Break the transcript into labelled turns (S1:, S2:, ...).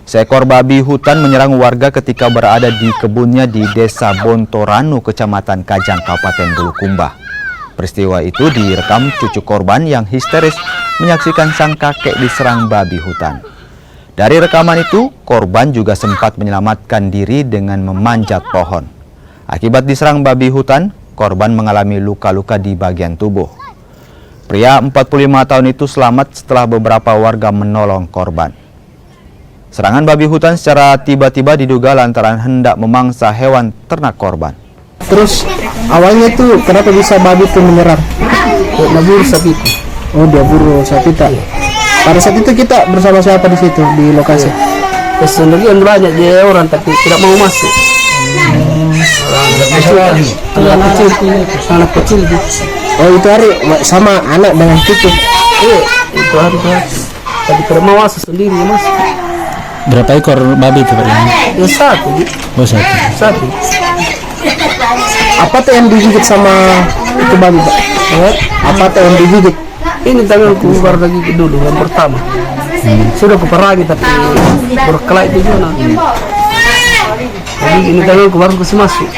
S1: Seekor babi hutan menyerang warga ketika berada di kebunnya di Desa Bontoranu, Kecamatan Kajang, Kabupaten Bulukumba. Peristiwa itu direkam cucu korban yang histeris menyaksikan sang kakek diserang babi hutan. Dari rekaman itu, korban juga sempat menyelamatkan diri dengan memanjat pohon. Akibat diserang babi hutan, korban mengalami luka-luka di bagian tubuh. Pria 45 tahun itu selamat setelah beberapa warga menolong korban. Serangan babi hutan secara tiba-tiba diduga lantaran hendak memangsa hewan ternak korban.
S2: Terus awalnya itu kenapa bisa babi itu menyerang? Dia buru sapi itu. Oh, dia buru sapi tak. Pada saat itu kita bersama siapa di situ di lokasi?
S3: Sebenarnya banyak dia orang tapi tidak mau masuk. Anak kecil gitu.
S2: Oh, itu hari sama anak dengan cucu.
S3: Itu hari tapi tidak mau masuk sendiri masuk.
S4: Berapa ekor babi itu Pak?
S3: Ya satu.
S4: Oh,
S3: Satu.
S2: Apa tuh yang digigit sama itu babi, Pak? Apa tuh yang digigit?
S3: Ini tanganku baru lagi dulu yang pertama. Sudah kuperangi tapi berkelahi itu juga. Jadi ini tanganku baru kasih masuk.